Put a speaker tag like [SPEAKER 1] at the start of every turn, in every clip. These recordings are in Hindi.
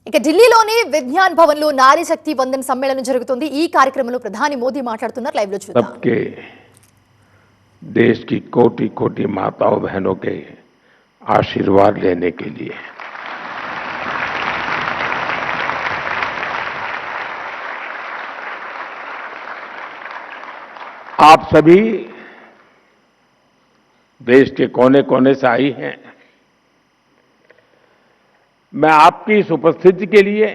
[SPEAKER 1] ఇక ఢిల్లీలోని విజ్ఞాన్ భవన్ లో నారీ శక్తి వందన్ సమ్మేళనం జరుగుతుంది। ఈ కార్యక్రమంలో ప్రధాని మోదీ మాట్లాడుతున్నారు। లైవ్ లో చూద్దాం।
[SPEAKER 2] सबके देश की कोटि कोटि माताओं बहनों के आशीर्वाद लेने के लिए आप सभी देश के कोने कोने से आई हैं। मैं आपकी इस उपस्थिति के लिए,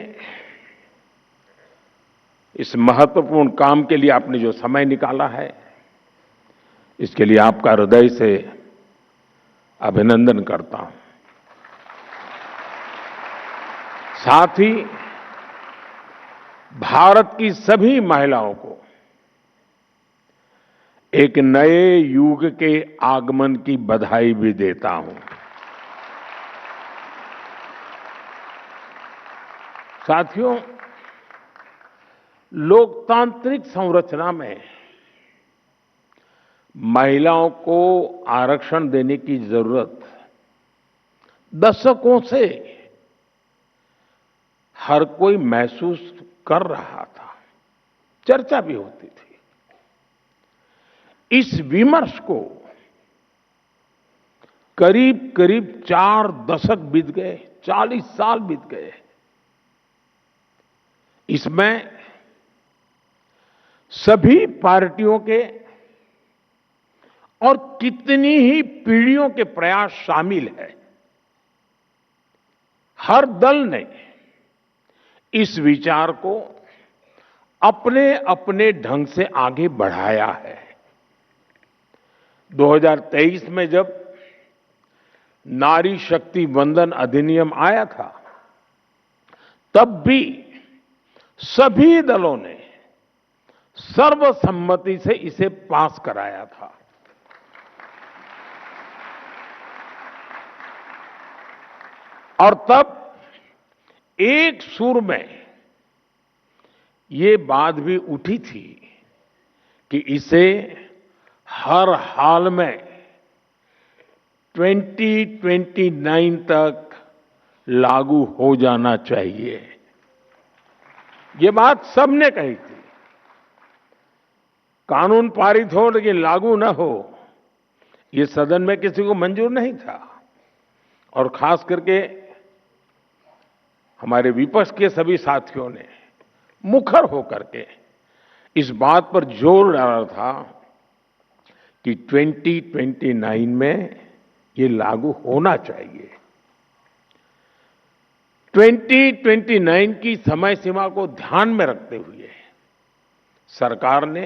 [SPEAKER 2] इस महत्वपूर्ण काम के लिए आपने जो समय निकाला है, इसके लिए आपका हृदय से अभिनंदन करता हूं। साथ ही भारत की सभी महिलाओं को एक नए युग के आगमन की बधाई भी देता हूं। साथियों, लोकतांत्रिक संरचना में महिलाओं को आरक्षण देने की जरूरत दशकों से हर कोई महसूस कर रहा था, चर्चा भी होती थी। इस विमर्श को करीब करीब 4 दशक बीत गए, 40 साल बीत गए। इसमें सभी पार्टियों के और कितनी ही पीढ़ियों के प्रयास शामिल है। हर दल ने इस विचार को अपने अपने ढंग से आगे बढ़ाया है। 2023 में जब नारी शक्ति वंदन अधिनियम आया था, तब भी सभी दलों ने सर्वसम्मति से इसे पास कराया था। और तब एक सुर में ये बात भी उठी थी कि इसे हर हाल में 2029 तक लागू हो जाना चाहिए। ये बात सबने कही थी। कानून पारित हो लेकिन लागू न हो, ये सदन में किसी को मंजूर नहीं था। और खास करके हमारे विपक्ष के सभी साथियों ने मुखर होकर के इस बात पर जोर डाला था कि 2029 में ये लागू होना चाहिए। 2029 की समय सीमा को ध्यान में रखते हुए सरकार ने,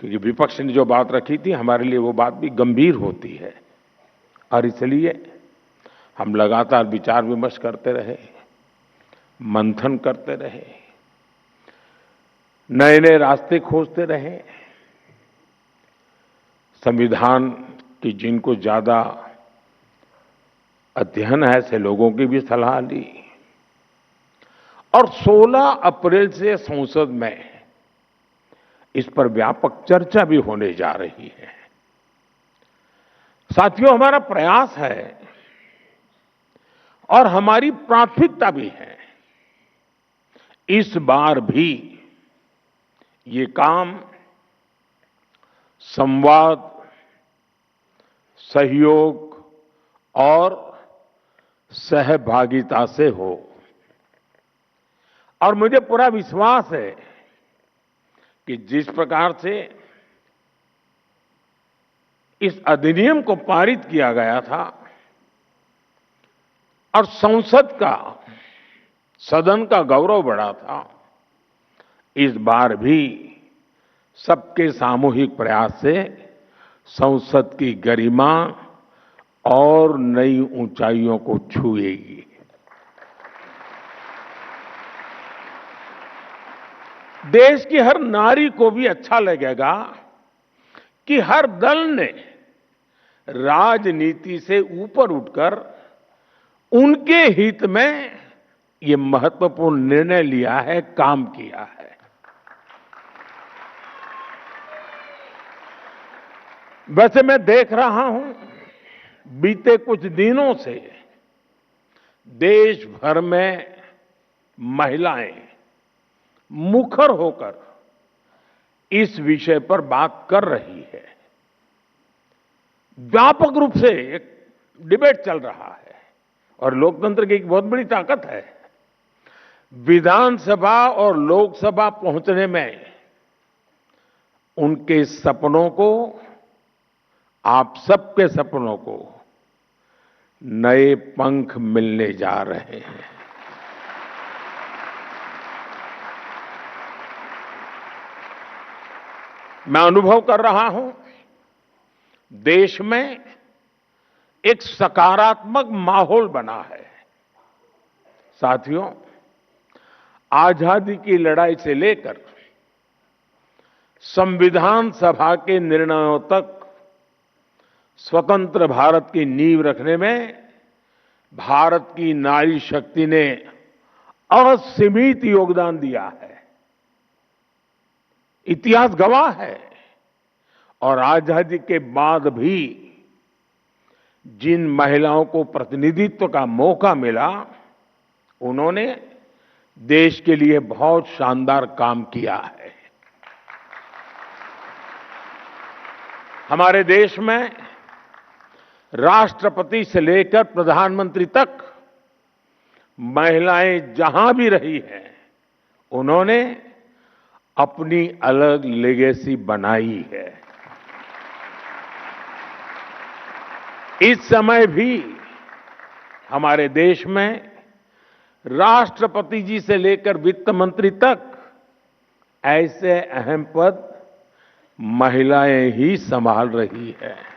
[SPEAKER 2] क्योंकि विपक्ष ने जो बात रखी थी हमारे लिए वो बात भी गंभीर होती है, और इसलिए हम लगातार विचार विमर्श करते रहे, मंथन करते रहे, नए नए रास्ते खोजते रहे। संविधान की जिनको ज्यादा अध्ययन है ऐसे लोगों की भी सलाह ली, और 16 अप्रैल से संसद में इस पर व्यापक चर्चा भी होने जा रही है। साथियों, हमारा प्रयास है और हमारी प्राथमिकता भी है, इस बार भी ये काम संवाद, सहयोग और सहभागिता से हो। और मुझे पूरा विश्वास है कि जिस प्रकार से इस अधिनियम को पारित किया गया था और संसद का, सदन का गौरव बढ़ा था, इस बार भी सबके सामूहिक प्रयास से संसद की गरिमा और नई ऊंचाइयों को छुएगी। देश की हर नारी को भी अच्छा लगेगा कि हर दल ने राजनीति से ऊपर उठकर उनके हित में ये महत्वपूर्ण निर्णय लिया है, काम किया है। वैसे मैं देख रहा हूं बीते कुछ दिनों से देश भर में महिलाएं मुखर होकर इस विषय पर बात कर रही है। व्यापक रूप से एक डिबेट चल रहा है और लोकतंत्र की एक बहुत बड़ी ताकत है। विधानसभा और लोकसभा पहुंचने में उनके सपनों को, आप सबके सपनों को नए पंख मिलने जा रहे हैं। मैं अनुभव कर रहा हूं, देश में एक सकारात्मक माहौल बना है। साथियों, आजादी की लड़ाई से लेकर संविधान सभा के निर्णयों तक स्वतंत्र भारत की नींव रखने में भारत की नारी शक्ति ने असीमित योगदान दिया है। इतिहास गवाह है। और आजादी के बाद भी जिन महिलाओं को प्रतिनिधित्व का मौका मिला, उन्होंने देश के लिए बहुत शानदार काम किया है। हमारे देश में राष्ट्रपति से लेकर प्रधानमंत्री तक महिलाएं जहां भी रही हैं, उन्होंने अपनी अलग लेगेसी बनाई है। इस समय भी हमारे देश में राष्ट्रपति जी से लेकर वित्त मंत्री तक ऐसे अहम पद महिलाएं ही संभाल रही है।